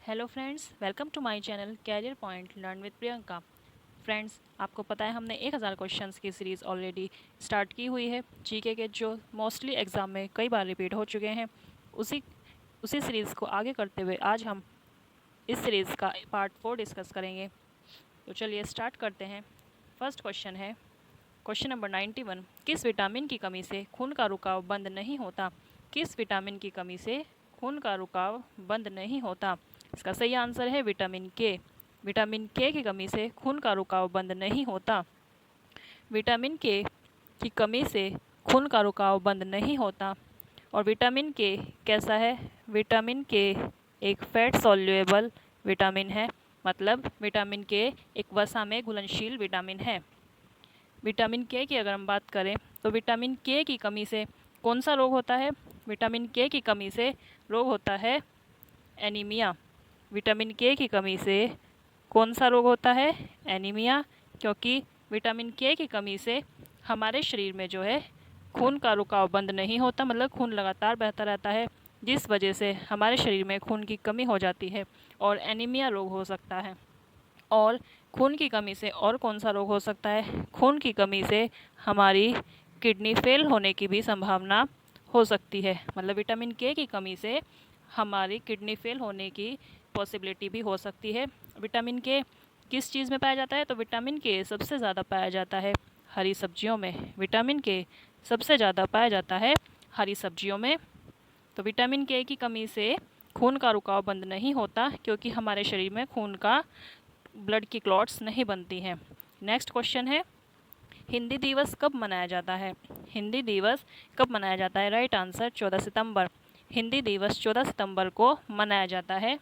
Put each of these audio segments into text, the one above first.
Hello friends, welcome to my channel career point learn with Priyanka. Friends, आपको पता है हमने 1000 क्वेश्चंस की सीरीज़ ऑलरेडी स्टार्ट की हुई है जीके के, जो मोस्टली एग्ज़ाम में कई बार रिपीट हो चुके हैं। उसी उसी सीरीज़ को आगे करते हुए आज हम इस सीरीज़ का पार्ट 4 डिस्कस करेंगे। तो चलिए स्टार्ट करते हैं। फर्स्ट क्वेश्चन है क्वेश्चन नंबर 91। किस विटामिन की कमी से खून का रुकाव बंद नहीं होता? किस विटामिन की कमी से खून का रुकाव बंद नहीं होता? इसका सही आंसर है विटामिन के। विटामिन के की कमी से खून का रुकाव बंद नहीं होता। विटामिन के की कमी से खून का रुकाव बंद नहीं होता। और विटामिन के कैसा है? विटामिन के एक फैट सॉल्युएबल विटामिन है, मतलब विटामिन के एक वसा में घुलनशील विटामिन है। विटामिन के की अगर हम बात करें तो विटामिन के की कमी से कौन सा रोग होता है? विटामिन के की कमी से रोग होता है एनीमिया। विटामिन के की कमी से कौन सा रोग होता है? एनीमिया। क्योंकि विटामिन के की कमी से हमारे शरीर में जो है खून का रुकाव बंद नहीं होता, मतलब खून लगातार बहता रहता है, जिस वजह से हमारे शरीर में खून की कमी हो जाती है और एनीमिया रोग हो सकता है। और खून की कमी से और कौन सा रोग हो सकता है? खून की कमी से हमारी किडनी फेल होने की भी संभावना हो सकती है, मतलब विटामिन के की कमी से हमारी किडनी फेल होने की पॉसिबिलिटी भी हो सकती है। विटामिन के किस चीज़ में पाया जाता है? तो विटामिन के सबसे ज़्यादा पाया जाता है हरी सब्जियों में। विटामिन के सबसे ज़्यादा पाया जाता है हरी सब्जियों में। तो विटामिन के की कमी से खून का रुकाव बंद नहीं होता, क्योंकि हमारे शरीर में खून का ब्लड की क्लॉट्स नहीं बनती हैं। नेक्स्ट क्वेश्चन है हिंदी दिवस कब मनाया जाता है? हिंदी दिवस कब मनाया जाता है? राइट आंसर 14 सितंबर। हिंदी दिवस 14 सितंबर को मनाया जाता है।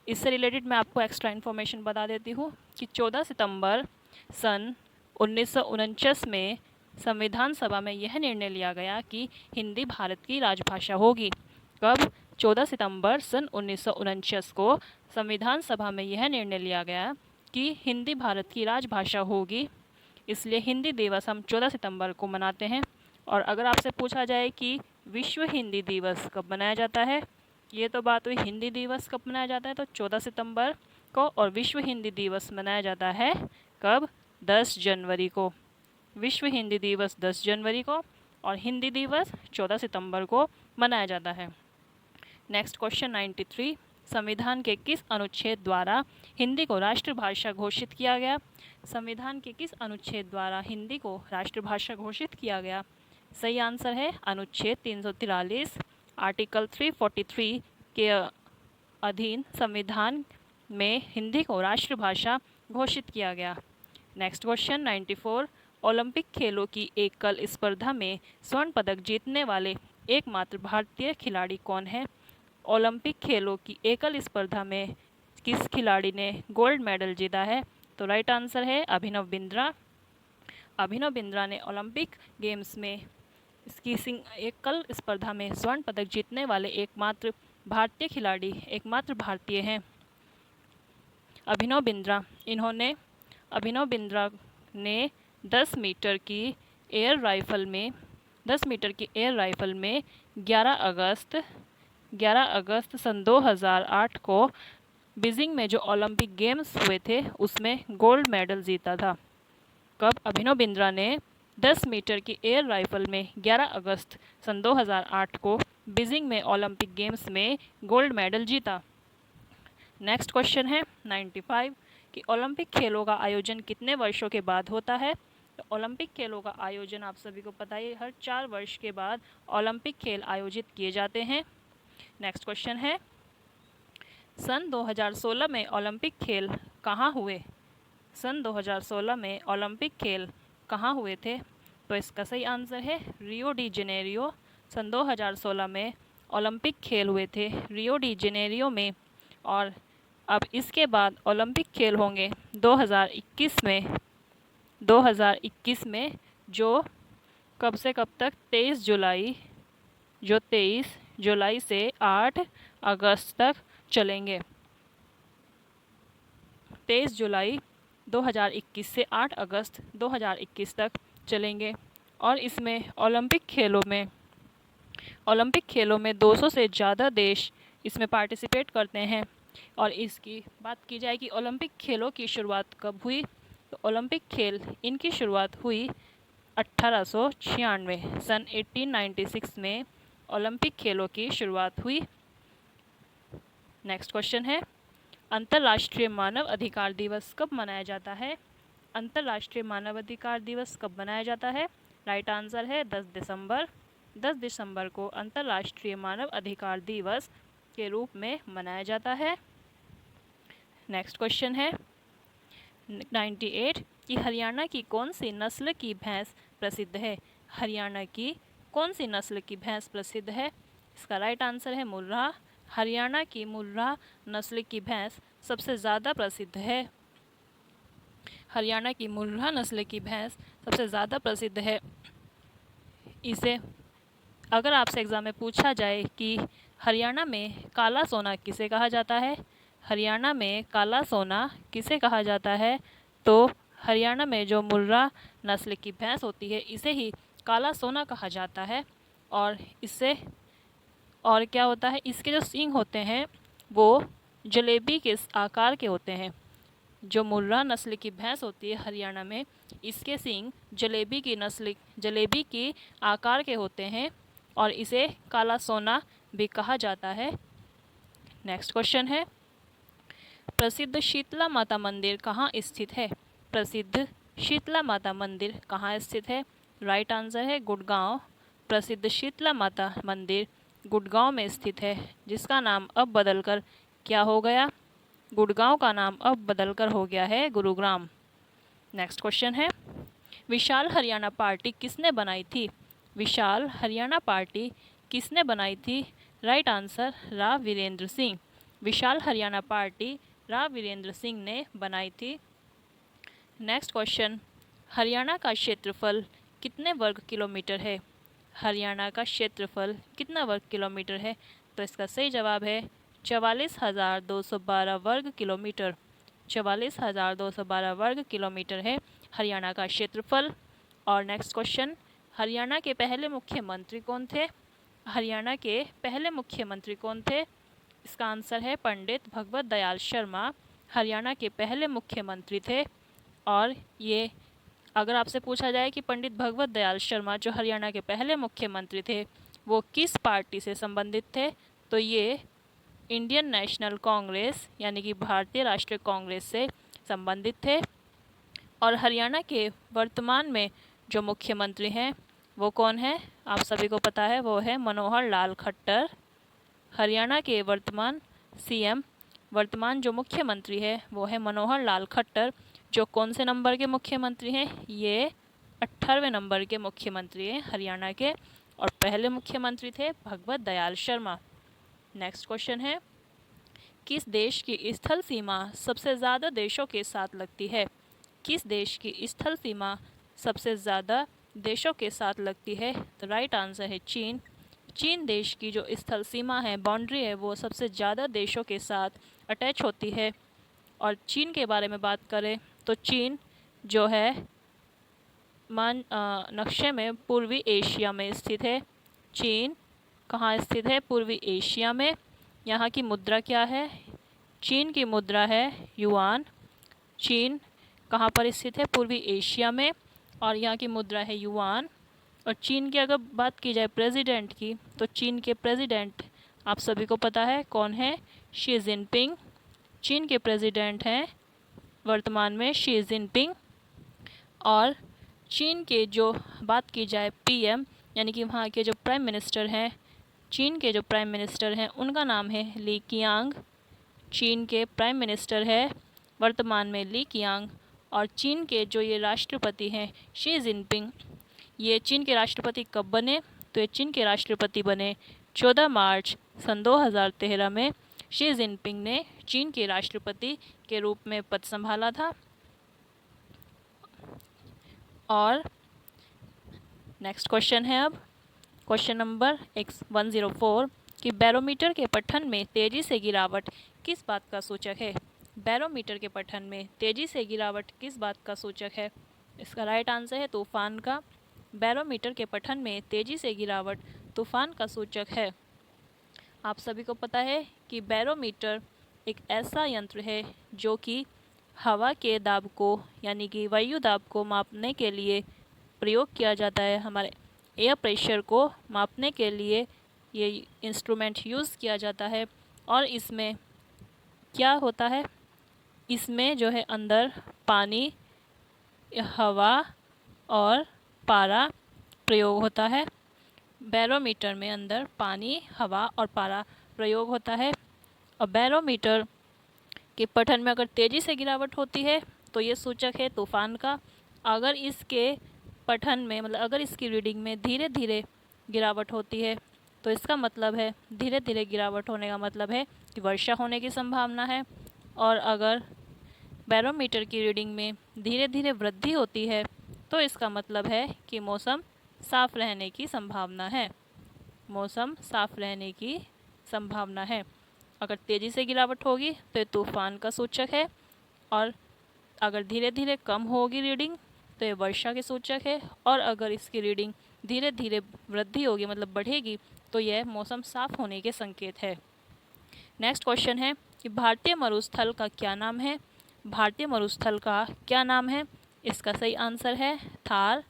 इससे रिलेटेड मैं आपको एक्स्ट्रा इन्फॉर्मेशन बता देती हूँ कि 14 सितंबर सन 1949 में संविधान सभा में यह निर्णय लिया गया कि हिंदी भारत की राजभाषा होगी। कब? 14 सितंबर सन 1949 को संविधान सभा में यह निर्णय लिया गया कि हिंदी भारत की राजभाषा होगी, इसलिए हिंदी दिवस हम 14 सितंबर को मनाते हैं। और अगर आपसे पूछा जाए कि विश्व हिंदी दिवस कब मनाया जाता है, ये तो बात हुई हिंदी दिवस कब मनाया जाता है, तो 14 सितंबर को। और विश्व हिंदी दिवस मनाया जाता है कब? 10 जनवरी को। विश्व हिंदी दिवस 10 जनवरी को और हिंदी दिवस 14 सितंबर को मनाया जाता है। Next question 93। संविधान के किस अनुच्छेद द्वारा हिंदी को राष्ट्रभाषा घोषित किया गया? संविधान के किस अनुच्छेद द्वारा हिंदी को राष्ट्रभाषा घोषित किया गया? सही आंसर है अनुच्छेद 343। आर्टिकल 343 के अधीन संविधान में हिंदी को राष्ट्रभाषा घोषित किया गया। Next question 94। ओलंपिक खेलों की एकल स्पर्धा में स्वर्ण पदक जीतने वाले एकमात्र भारतीय खिलाड़ी कौन है? ओलंपिक खेलों की एकल स्पर्धा में किस खिलाड़ी ने गोल्ड मेडल जीता है? तो राइट आंसर है अभिनव बिंद्रा। अभिनव बिंद्रा ने ओलंपिक गेम्स में इसकी एकल स्पर्धा में स्वर्ण पदक जीतने वाले एकमात्र भारतीय खिलाड़ी, एकमात्र भारतीय हैं अभिनव बिंद्रा। अभिनव बिंद्रा ने 10 मीटर की एयर राइफल में 11 अगस्त सन 2008 को बीजिंग में जो ओलंपिक गेम्स हुए थे उसमें गोल्ड मेडल जीता था। कब? अभिनव बिंद्रा ने 10 मीटर की एयर राइफल में 11 अगस्त सन 2008 को बीजिंग में ओलंपिक गेम्स में गोल्ड मेडल जीता। नेक्स्ट क्वेश्चन है 95 कि ओलंपिक खेलों का आयोजन कितने वर्षों के बाद होता है? तो ओलंपिक खेलों का आयोजन आप सभी को पता है हर 4 वर्ष के बाद ओलंपिक खेल आयोजित किए जाते हैं। नेक्स्ट क्वेश्चन है सन 2016 में ओलंपिक खेल कहाँ हुए? सन 2016 में ओलंपिक खेल कहाँ हुए थे? तो इसका सही आंसर है रियो डी जेनेरियो। सन 2016 में ओलंपिक खेल हुए थे रियो डी जेनेरियो में। और अब इसके बाद ओलंपिक खेल होंगे 2021 में जो कब से कब तक? 23 जुलाई से 8 अगस्त तक चलेंगे। 23 जुलाई 2021 से 8 अगस्त 2021 तक चलेंगे। और इसमें ओलंपिक खेलों में 200 से ज़्यादा देश इसमें पार्टिसिपेट करते हैं। और इसकी बात की जाए कि ओलंपिक खेलों की शुरुआत कब हुई, तो ओलंपिक खेल इनकी शुरुआत हुई 1896 सन 1896 में ओलंपिक खेलों की शुरुआत हुई। नेक्स्ट क्वेश्चन है, अंतर्राष्ट्रीय मानव अधिकार दिवस कब मनाया जाता है? अंतर्राष्ट्रीय मानव अधिकार दिवस कब मनाया जाता है? राइट आंसर है 10 दिसंबर। 10 दिसंबर को अंतर्राष्ट्रीय मानव अधिकार दिवस के रूप में मनाया जाता है। नेक्स्ट क्वेश्चन है 98 कि हरियाणा की कौन सी नस्ल की भैंस प्रसिद्ध है? हरियाणा की कौन सी नस्ल की भैंस प्रसिद्ध है? इसका राइट आंसर है मुर्रा। हरियाणा की मुर्रा नस्ल की भैंस सबसे ज़्यादा प्रसिद्ध है। हरियाणा की मुर्रा नस्ल की भैंस सबसे ज़्यादा प्रसिद्ध है। इसे अगर आपसे एग्ज़ाम में पूछा जाए कि हरियाणा में काला सोना किसे कहा जाता है, हरियाणा में काला सोना किसे कहा जाता है, तो हरियाणा में जो मुर्रा नस्ल की भैंस होती है इसे ही काला सोना कहा जाता है। और इससे और क्या होता है, इसके जो सींग होते हैं वो जलेबी के आकार के होते हैं। जो मुर्रा नस्ल की भैंस होती है हरियाणा में, इसके सींग जलेबी की आकार के होते हैं और इसे काला सोना भी कहा जाता है। नेक्स्ट क्वेश्चन है, प्रसिद्ध शीतला माता मंदिर कहाँ स्थित है? प्रसिद्ध शीतला माता मंदिर कहाँ स्थित है? राइट आंसर है गुड़गांव। प्रसिद्ध शीतला माता मंदिर गुड़गांव में स्थित है, जिसका नाम अब बदलकर क्या हो गया? गुड़गांव का नाम अब बदलकर हो गया है गुरुग्राम। नेक्स्ट क्वेश्चन है, विशाल हरियाणा पार्टी किसने बनाई थी? विशाल हरियाणा पार्टी किसने बनाई थी? Right answer Rao Virendra Singh. Vishal Haryana party Rao Virendra Singh ने बनाई थी। नेक्स्ट क्वेश्चन, हरियाणा का क्षेत्रफल कितने वर्ग किलोमीटर है? हरियाणा का क्षेत्रफल कितना वर्ग किलोमीटर है? तो इसका सही जवाब है 44,212 वर्ग किलोमीटर। 44,212 वर्ग किलोमीटर है हरियाणा का क्षेत्रफल। और नेक्स्ट क्वेश्चन, हरियाणा के पहले मुख्यमंत्री कौन थे? हरियाणा के पहले मुख्यमंत्री कौन थे? इसका आंसर है पंडित भगवत दयाल शर्मा हरियाणा के पहले मुख्यमंत्री थे। और ये अगर आपसे पूछा जाए कि पंडित भगवत दयाल शर्मा जो हरियाणा के पहले मुख्यमंत्री थे वो किस पार्टी से संबंधित थे, तो ये इंडियन नेशनल कांग्रेस यानी कि भारतीय राष्ट्रीय कांग्रेस से संबंधित थे। और हरियाणा के वर्तमान में जो मुख्यमंत्री हैं वो कौन है? आप सभी को पता है, वो है मनोहर लाल खट्टर। हरियाणा के वर्तमान जो मुख्यमंत्री है वो है मनोहर लाल खट्टर, जो कौन से नंबर के मुख्यमंत्री हैं? ये 18वें नंबर के मुख्यमंत्री हैं हरियाणा के, और पहले मुख्यमंत्री थे भगवत दयाल शर्मा। नेक्स्ट क्वेश्चन है, किस देश की स्थल सीमा सबसे ज़्यादा देशों के साथ लगती है? किस देश की स्थल सीमा सबसे ज़्यादा देशों के साथ लगती है? तो राइट आंसर है चीन। चीन देश की जो स्थल सीमा है, बाउंड्री है, वो सबसे ज़्यादा देशों के साथ अटैच होती है। और चीन के बारे में बात करें तो चीन जो है नक्शे में पूर्वी एशिया में स्थित है। चीन कहाँ स्थित है? पूर्वी एशिया में। यहाँ की मुद्रा क्या है? चीन की मुद्रा है युआन। चीन कहाँ पर स्थित है? पूर्वी एशिया में, और यहाँ की मुद्रा है युआन। और चीन की अगर बात की जाए प्रेसिडेंट की, तो चीन के प्रेसिडेंट आप सभी को पता है कौन है? Xi Jinping. चीन के प्रेसिडेंट हैं वर्तमान में शी जिनपिंग। और चीन के जो बात की जाए पीएम यानी कि वहाँ के जो प्राइम मिनिस्टर हैं, चीन के जो प्राइम मिनिस्टर हैं उनका नाम है ली कीयांग। चीन के प्राइम मिनिस्टर है वर्तमान में ली कीयांग। और चीन के जो ये राष्ट्रपति हैं शी जिनपिंग, ये चीन के राष्ट्रपति कब बने? तो ये चीन के राष्ट्रपति बने 14 मार्च सन 2013 में। शी जिनपिंग ने चीन के राष्ट्रपति के रूप में पद संभाला था। और नेक्स्ट क्वेश्चन है अब क्वेश्चन नंबर 104 कि बैरोमीटर के पठन में तेजी से गिरावट किस बात का सूचक है? बैरोमीटर के पठन में तेजी से गिरावट किस बात का सूचक है? इसका राइट आंसर है तूफान का। बैरोमीटर के पठन में तेजी से गिरावट तूफान का सूचक है। आप सभी को पता है कि बैरोमीटर एक ऐसा यंत्र है जो कि हवा के दाब को यानी कि वायु दाब को मापने के लिए प्रयोग किया जाता है। हमारे एयर प्रेशर को मापने के लिए ये इंस्ट्रूमेंट यूज़ किया जाता है। और इसमें क्या होता है, इसमें जो है अंदर पानी, हवा और पारा प्रयोग होता है। बैरोमीटर में अंदर पानी, हवा और पारा प्रयोग होता है। और बैरोमीटर के पठन में अगर तेज़ी से गिरावट होती है तो ये सूचक है तूफान का। अगर इसके पठन में मतलब अगर इसकी रीडिंग में धीरे धीरे गिरावट होती है तो इसका मतलब है, धीरे धीरे गिरावट होने का मतलब है कि वर्षा होने की संभावना है। और अगर बैरोमीटर की रीडिंग में धीरे धीरे वृद्धि होती है तो इसका मतलब है कि मौसम साफ रहने की संभावना है। मौसम साफ रहने की संभावना है। अगर तेज़ी से गिरावट होगी तो ये तूफान का सूचक है। और अगर धीरे धीरे कम होगी रीडिंग तो ये वर्षा के सूचक है। और अगर इसकी रीडिंग धीरे धीरे वृद्धि होगी मतलब बढ़ेगी तो यह मौसम साफ होने के संकेत है। नेक्स्ट क्वेश्चन है कि भारतीय मरुस्थल का क्या नाम है। भारतीय मरुस्थल का क्या नाम है? इसका सही आंसर है थार।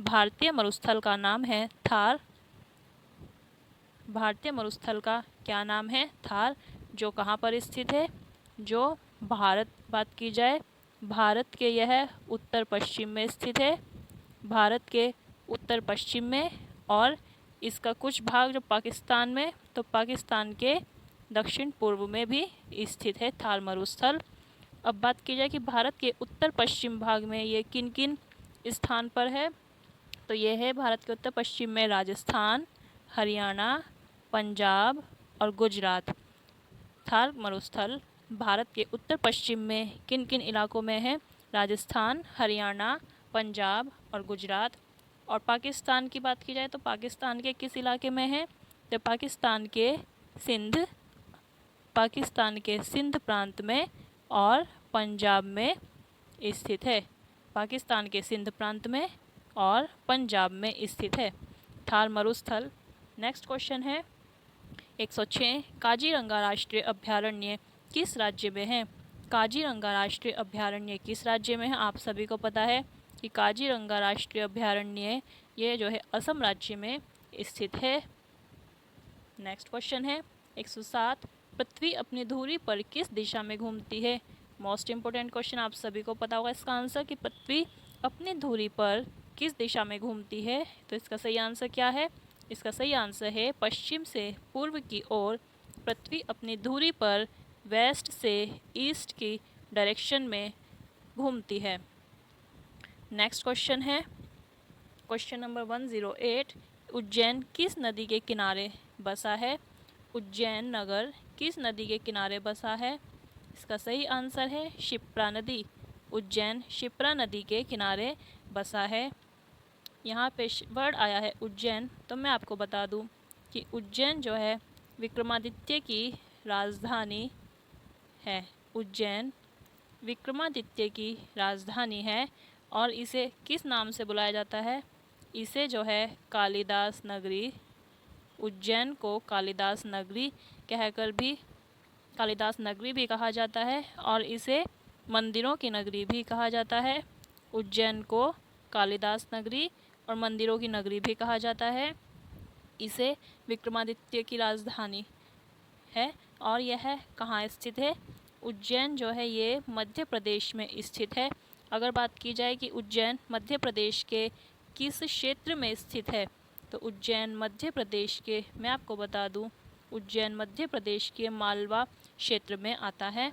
भारतीय मरुस्थल का नाम है थार। भारतीय मरुस्थल का क्या नाम है? थार। जो कहाँ पर स्थित है? जो भारत बात की जाए, भारत के यह उत्तर पश्चिम में स्थित है। भारत के उत्तर पश्चिम में। और इसका कुछ भाग जो पाकिस्तान में, तो पाकिस्तान के दक्षिण पूर्व में भी स्थित है थार मरुस्थल। अब बात की जाए कि भारत के उत्तर पश्चिम भाग में ये किन किन स्थान पर है, तो ये है भारत के उत्तर पश्चिम में राजस्थान, हरियाणा, पंजाब और गुजरात। थार मरुस्थल भारत के उत्तर पश्चिम में किन किन इलाकों में है? राजस्थान, हरियाणा, पंजाब और गुजरात। और पाकिस्तान की बात की जाए तो पाकिस्तान के किस इलाके में है? तो पाकिस्तान के सिंध प्रांत में और पंजाब में स्थित है। पाकिस्तान के सिंध प्रांत में और पंजाब में स्थित है थार मरुस्थल। नेक्स्ट क्वेश्चन है 106, काजीरंगा राष्ट्रीय अभयारण्य किस राज्य में है? काजीरंगा राष्ट्रीय अभयारण्य किस राज्य में है? आप सभी को पता है कि काजीरंगा राष्ट्रीय अभयारण्य ये जो है असम राज्य में स्थित है। नेक्स्ट क्वेश्चन है 107, पृथ्वी अपनी धुरी पर किस दिशा में घूमती है? मोस्ट इम्पोर्टेंट क्वेश्चन, आप सभी को पता होगा इसका आंसर कि पृथ्वी अपनी धुरी पर किस दिशा में घूमती है। तो इसका सही आंसर क्या है? इसका सही आंसर है पश्चिम से पूर्व की ओर पृथ्वी अपनी धुरी पर वेस्ट से ईस्ट की डायरेक्शन में घूमती है। नेक्स्ट क्वेश्चन है क्वेश्चन नंबर 108, उज्जैन किस नदी के किनारे बसा है? उज्जैन नगर किस नदी के किनारे बसा है? इसका सही आंसर है शिप्रा नदी। उज्जैन शिप्रा नदी के किनारे बसा है। यहाँ पे वर्ड आया है उज्जैन, तो मैं आपको बता दूँ कि उज्जैन जो है विक्रमादित्य की राजधानी है। उज्जैन विक्रमादित्य की राजधानी है। और इसे किस नाम से बुलाया जाता है? इसे जो है कालिदास नगरी, उज्जैन को कालिदास नगरी कहकर भी कालिदास नगरी भी कहा जाता है। और इसे मंदिरों की नगरी भी कहा जाता है। उज्जैन को कालिदास नगरी और मंदिरों की नगरी भी कहा जाता है। इसे विक्रमादित्य की राजधानी है। और यह कहाँ स्थित है? उज्जैन जो है ये मध्य प्रदेश में स्थित है। अगर बात की जाए कि उज्जैन मध्य प्रदेश के किस क्षेत्र में स्थित है, तो उज्जैन मध्य प्रदेश के, मैं आपको बता दूं, उज्जैन मध्य प्रदेश के मालवा क्षेत्र में आता है।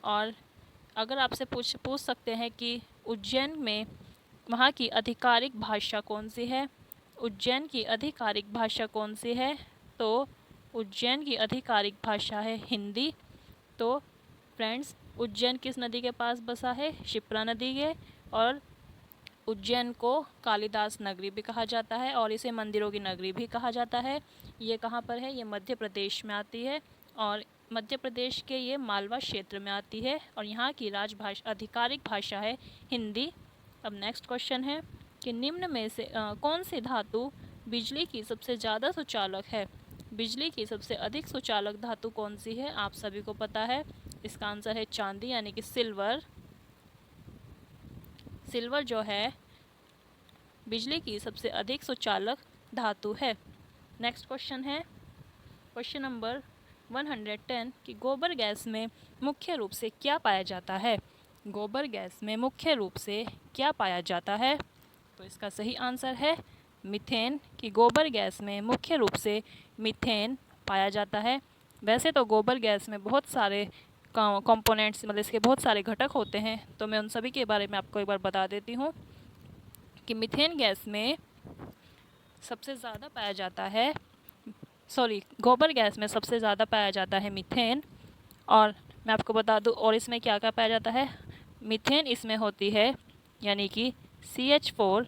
और अगर आपसे पूछ सकते हैं कि उज्जैन में वहाँ की आधिकारिक भाषा कौन सी है? उज्जैन की आधिकारिक भाषा कौन सी है? तो उज्जैन की आधिकारिक भाषा है हिंदी। तो फ्रेंड्स, उज्जैन किस नदी के पास बसा है? शिप्रा नदी के। और उज्जैन को कालिदास नगरी भी कहा जाता है और इसे मंदिरों की नगरी भी कहा जाता है। ये कहाँ पर है? ये मध्य प्रदेश में आती है और मध्य प्रदेश के ये मालवा क्षेत्र में आती है और यहाँ की राजभाषा आधिकारिक भाषा है हिंदी। अब नेक्स्ट क्वेश्चन है कि निम्न में से कौन सी धातु बिजली की सबसे ज़्यादा सुचालक है? बिजली की सबसे अधिक सुचालक धातु कौन सी है? आप सभी को पता है, इसका आंसर है चांदी यानी कि सिल्वर। सिल्वर जो है बिजली की सबसे अधिक सुचालक धातु है। नेक्स्ट क्वेश्चन है क्वेश्चन नंबर 110 कि गोबर गैस में मुख्य रूप से क्या पाया जाता है? गोबर गैस में मुख्य रूप से क्या पाया जाता है? तो इसका सही आंसर है मीथेन, कि गोबर गैस में मुख्य रूप से मीथेन पाया जाता है। वैसे तो गोबर गैस में बहुत सारे कंपोनेंट्स मतलब इसके बहुत सारे घटक होते हैं, तो मैं उन सभी के बारे में आपको एक बार बता देती हूँ कि मीथेन गैस में सबसे ज़्यादा पाया जाता है गोबर गैस में सबसे ज़्यादा पाया जाता है मीथेन। और मैं आपको बता दूँ और इसमें क्या क्या पाया जाता है। मीथेन इसमें होती है यानी कि CH4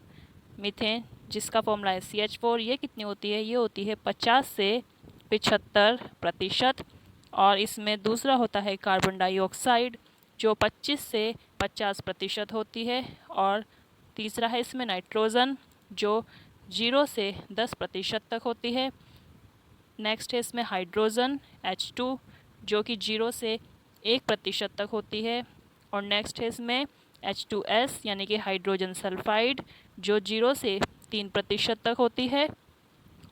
मीथेन, जिसका फॉर्मूला है CH4। ये कितनी होती है? ये होती है 50 से 75%। और इसमें दूसरा होता है कार्बन डाइऑक्साइड जो 25 से 50% होती है। और तीसरा है इसमें नाइट्रोजन जो 0 से 10% तक होती है। नेक्स्ट है इसमें हाइड्रोजन H2 जो कि 0 से 1% तक होती है। और नेक्स्ट है इसमें H2S यानी कि हाइड्रोजन सल्फाइड जो 0 से 3% तक होती है।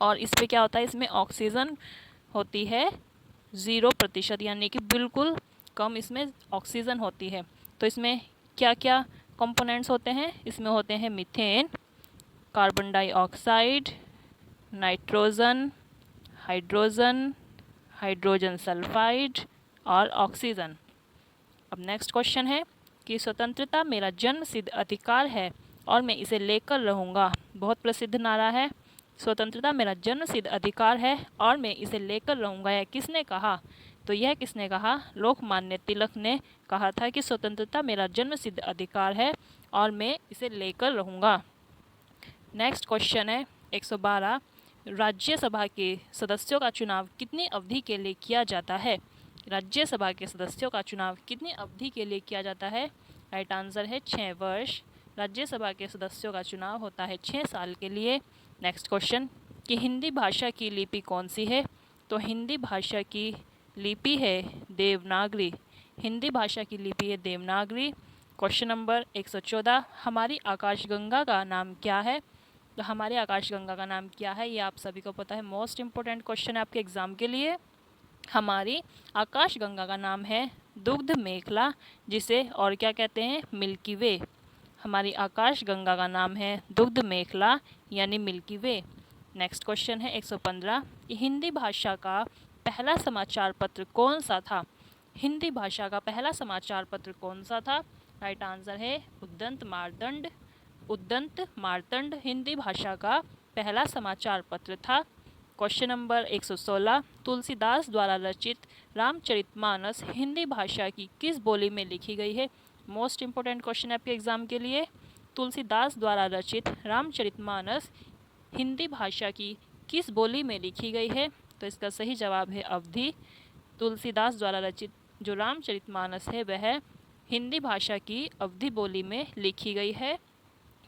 और इस पे क्या होता है, इसमें ऑक्सीजन होती है 0% यानी कि बिल्कुल कम इसमें ऑक्सीजन होती है। तो इसमें क्या क्या कंपोनेंट्स होते हैं? इसमें होते हैं methane, carbon dioxide, nitrogen, hydrogen, hydrogen sulphide और ऑक्सीजन। अब नेक्स्ट क्वेश्चन है कि स्वतंत्रता मेरा जन्मसिद्ध अधिकार है और मैं इसे लेकर रहूँगा। बहुत प्रसिद्ध नारा है, स्वतंत्रता मेरा जन्मसिद्ध अधिकार है और मैं इसे लेकर रहूँगा। यह किसने कहा? तो यह किसने कहा? लोकमान्य तिलक ने कहा था कि स्वतंत्रता मेरा जन्मसिद्ध अधिकार है और मैं इसे लेकर रहूँगा। नेक्स्ट क्वेश्चन है 112, राज्यसभा के सदस्यों का चुनाव कितनी अवधि के लिए किया जाता है? राज्यसभा के सदस्यों का चुनाव कितनी अवधि के लिए किया जाता है? राइट आंसर है 6 वर्ष। राज्यसभा के सदस्यों का चुनाव होता है 6 साल के लिए। नेक्स्ट क्वेश्चन कि हिंदी भाषा की लिपि कौन सी है? तो हिंदी भाषा की लिपि है देवनागरी। हिंदी भाषा की लिपि है देवनागरी। क्वेश्चन नंबर 114, हमारी आकाशगंगा का नाम क्या है? तो हमारे आकाशगंगा का नाम क्या है? ये आप सभी को पता है, मोस्ट इम्पोर्टेंट क्वेश्चन है आपके एग्जाम के लिए। हमारी आकाशगंगा का नाम है दुग्ध मेखला, जिसे और क्या कहते हैं? मिल्की वे। हमारी आकाशगंगा का नाम है दुग्ध मेखला यानी मिल्की वे। नेक्स्ट क्वेश्चन है 115, हिंदी भाषा का पहला समाचार पत्र कौन सा था? हिंदी भाषा का पहला समाचार पत्र कौन सा था? राइट आंसर है उद्दंत मार्तंड। उद्दंत मार्तंड हिंदी भाषा का पहला समाचार पत्र था। क्वेश्चन नंबर 116, तुलसीदास द्वारा रचित रामचरितमानस हिंदी भाषा की किस बोली में लिखी गई है? मोस्ट इम्पोर्टेंट क्वेश्चन है आपके एग्जाम के लिए। तुलसीदास द्वारा रचित रामचरितमानस हिंदी भाषा की किस बोली में लिखी गई है? तो इसका सही जवाब है अवधी। तुलसीदास द्वारा रचित जो रामचरितमानस है वह हिंदी भाषा की अवधी बोली में लिखी गई है।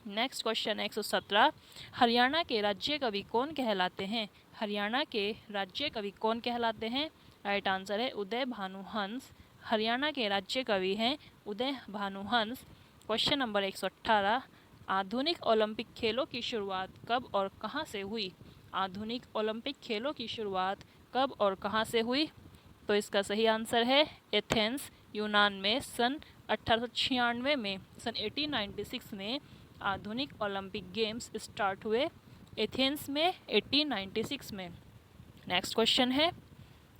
नेक्स्ट क्वेश्चन 117, हरियाणा के राज्य कवि कौन कहलाते हैं? हरियाणा के राज्य कवि कौन कहलाते हैं? राइट आंसर है उदय भानुहंस। हरियाणा के राज्य कवि हैं उदय भानुहंस। क्वेश्चन नंबर 118, आधुनिक ओलंपिक खेलों की शुरुआत कब और कहां से हुई? आधुनिक ओलंपिक खेलों की शुरुआत कब और कहां से हुई? तो इसका सही आंसर है एथेंस, यूनान में सन 1896 में, सन 1896 में आधुनिक ओलंपिक गेम्स स्टार्ट हुए एथेंस में 1896 में। नेक्स्ट क्वेश्चन है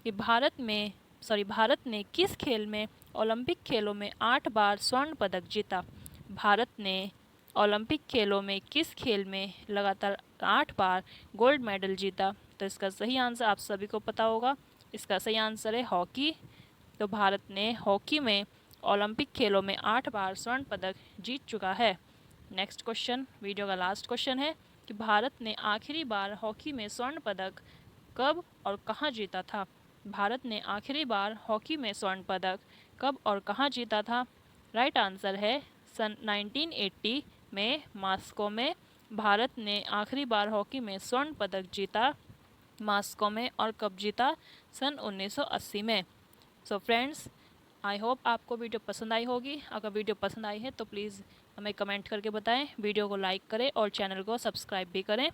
कि भारत ने किस खेल में ओलंपिक खेलों में 8 बार स्वर्ण पदक जीता? भारत ने ओलंपिक खेलों में किस खेल में लगातार 8 बार गोल्ड मेडल जीता? तो इसका सही आंसर आप सभी को पता होगा, इसका सही आंसर है हॉकी। तो भारत ने हॉकी में ओलंपिक खेलों में 8 बार स्वर्ण पदक जीत चुका है। नेक्स्ट क्वेश्चन, वीडियो का लास्ट क्वेश्चन है कि भारत ने आखिरी बार हॉकी में स्वर्ण पदक कब और कहां जीता था? भारत ने आखिरी बार हॉकी में स्वर्ण पदक कब और कहां जीता था? राइट आंसर है सन 1980 में मॉस्को में भारत ने आखिरी बार हॉकी में स्वर्ण पदक जीता। मॉस्को में और कब जीता? सन 1980 में। सो फ्रेंड्स, आई होप आपको वीडियो पसंद आई होगी। अगर वीडियो पसंद आई है तो प्लीज़ हमें कमेंट करके बताएं, वीडियो को लाइक करें और चैनल को सब्सक्राइब भी करें।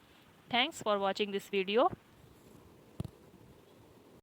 Thanks for watching this video.